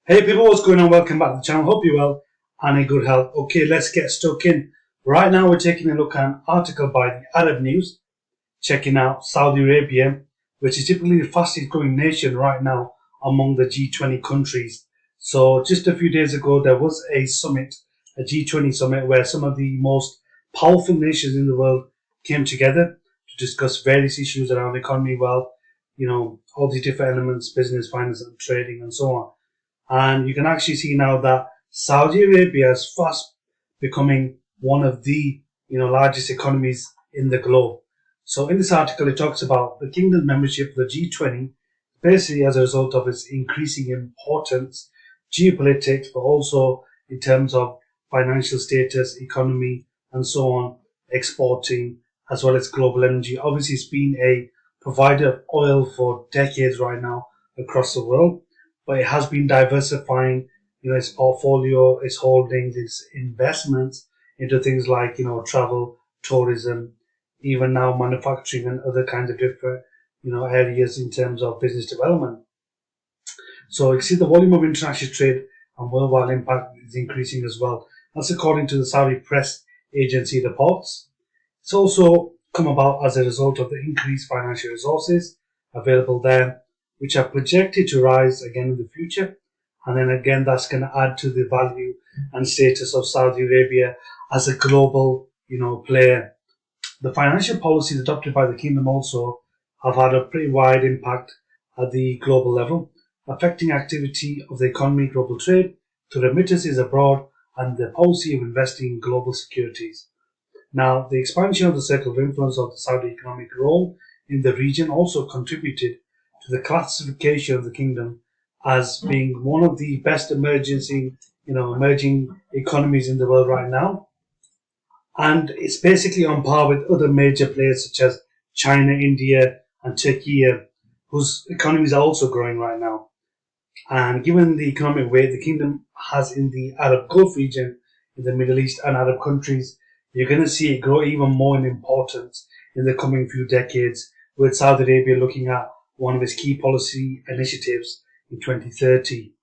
Hey people, what's going on? Welcome back to the channel. Hope you're well and in good health. Okay, let's get stuck in. Right now we're taking a look at an article by the Arab News, checking out Saudi Arabia, which is typically the fastest growing nation right now among the G20 countries. So just a few days ago there was a summit, a G20 summit, where some of the most powerful nations in the world came together to discuss various issues around economy, wealth, all these different elements, business, finance and trading and so on. And you can actually see now that Saudi Arabia is fast becoming one of the largest economies in the globe. So in this article, it talks about the kingdom's membership of the G20, basically as a result of its increasing importance, geopolitics, but also in terms of financial status, economy, and so on, exporting, as well as global energy. Obviously, it's been a provider of oil for decades right now across the world, but it has been diversifying, its portfolio, its holdings, its investments into things like, travel, tourism, even now manufacturing and other kinds of different, areas in terms of business development. So you see the volume of international trade and worldwide impact is increasing as well. That's according to the Saudi press agency reports. It's also come about as a result of the increased financial resources available there, which are projected to rise again in the future. And then again, that's going to add to the value and status of Saudi Arabia as a global, player. The financial policies adopted by the kingdom also have had a pretty wide impact at the global level, affecting activity of the economy, global trade, to remittances abroad, and the policy of investing in global securities. Now, the expansion of the circle of influence of the Saudi economic role in the region also contributed to the classification of the kingdom as being one of the best emerging economies in the world right now. And it's basically on par with other major players such as China, India, and Turkey, whose economies are also growing right now. And given the economic weight the kingdom has in the Arab Gulf region, in the Middle East and Arab countries, you're going to see it grow even more in importance in the coming few decades, with Saudi Arabia looking at one of its key policy initiatives in 2030.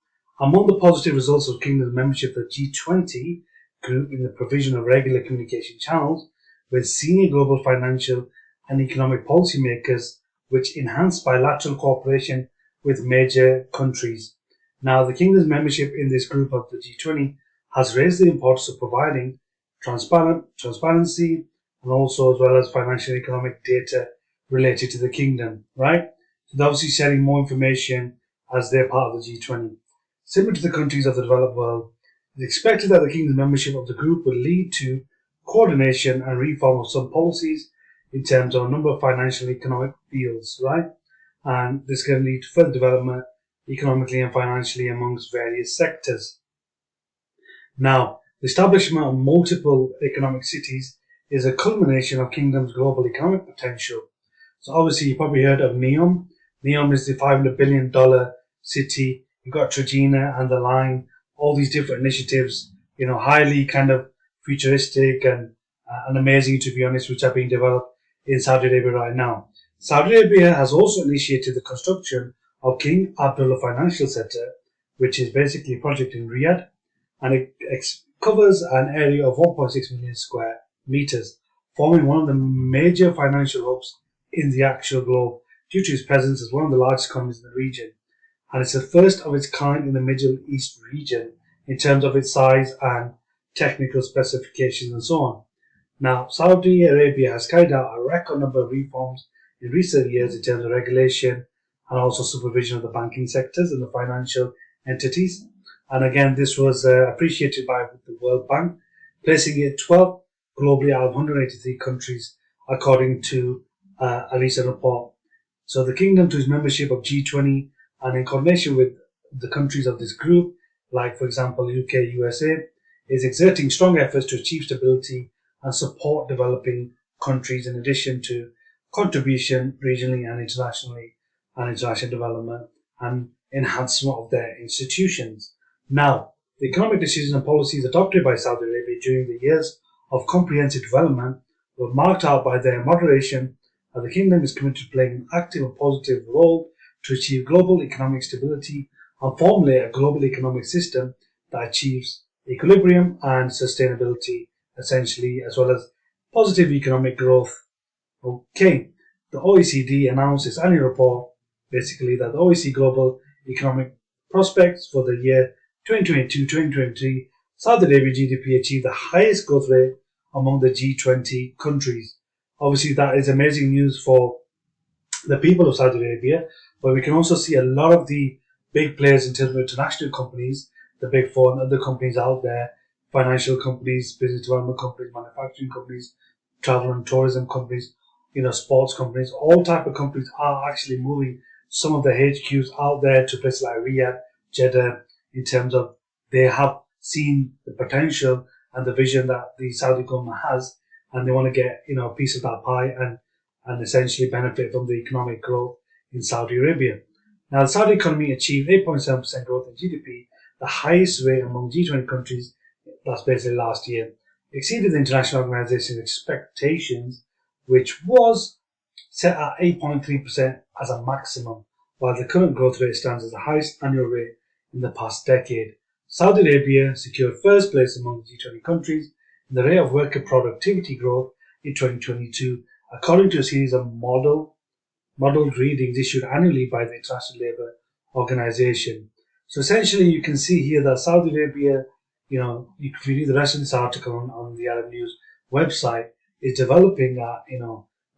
Among the positive results of the kingdom's membership of the G20 group in the provision of regular communication channels with senior global financial and economic policymakers, which enhance bilateral cooperation with major countries. Now, the kingdom's membership in this group of the G20 has raised the importance of providing transparency and also as well as financial and economic data related to the kingdom, right? So they're obviously sharing more information as they're part of the G20. Similar to the countries of the developed world, it's expected that the kingdom's membership of the group will lead to coordination and reform of some policies in terms of a number of financial and economic fields, right? And this can lead to further development economically and financially amongst various sectors. Now, the establishment of multiple economic cities is a culmination of kingdom's global economic potential. So obviously you probably heard of NEOM. NEOM is the $500 billion city. You've got Trojena and the Line, all these different initiatives, highly kind of futuristic and amazing, to be honest, which are being developed in Saudi Arabia right now. Saudi Arabia has also initiated the construction of King Abdullah Financial Center, which is basically a project in Riyadh, and it covers an area of 1.6 million square meters, forming one of the major financial hubs in the actual globe due to its presence as one of the largest economies in the region. And it's the first of its kind in the Middle East region in terms of its size and technical specifications and so on. Now, Saudi Arabia has carried out a record number of reforms in recent years in terms of regulation and also supervision of the banking sectors and the financial entities. And again, this was appreciated by the World Bank, placing it 12th globally out of 183 countries, according to a recent report. So the kingdom, to its membership of G20 and in coordination with the countries of this group, like for example UK, USA, is exerting strong efforts to achieve stability and support developing countries in addition to contribution regionally and internationally and international development and enhancement of their institutions. Now, the economic decisions and policies adopted by Saudi Arabia during the years of comprehensive development were marked out by their moderation, and the kingdom is committed to playing an active and positive role to achieve global economic stability and formulate a global economic system that achieves equilibrium and sustainability, essentially, as well as positive economic growth. Okay, the OECD announced its annual report, basically that the OECD Global Economic Prospects for the year 2022-2023, Saudi Arabia GDP achieved the highest growth rate among the G20 countries. Obviously, that is amazing news for the people of Saudi Arabia, but we can also see a lot of the big players in terms of international companies, the big four and other companies out there, financial companies, business development companies, manufacturing companies, travel and tourism companies, sports companies, all type of companies are actually moving some of their HQs out there to places like Riyadh, Jeddah, in terms of they have seen the potential and the vision that the Saudi government has, and they want to get a piece of that pie and essentially benefit from the economic growth in Saudi Arabia. Now, the Saudi economy achieved 8.7% growth in GDP, the highest rate among G20 countries. That's basically last year, exceeded the international organization's expectations, which was set at 8.3% as a maximum, while the current growth rate stands as the highest annual rate in the past decade. Saudi Arabia secured first place among the G20 countries in the rate of worker productivity growth in 2022, according to a series of modeled readings issued annually by the International Labour Organization. So essentially, you can see here that Saudi Arabia, if you read the rest of this article on the Arab News website, is developing at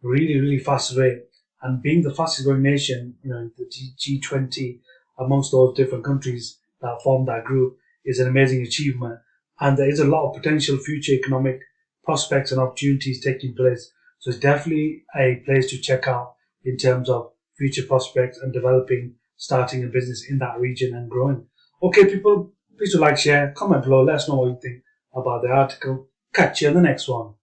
really, really fast rate, and being the fastest growing nation, the G20 amongst those different countries that form that group is an amazing achievement. And there is a lot of potential future economic prospects and opportunities taking place. So it's definitely a place to check out in terms of future prospects and starting a business in that region and growing. Okay, people, please do like, share, comment below, let us know what you think about the article. Catch you in the next one.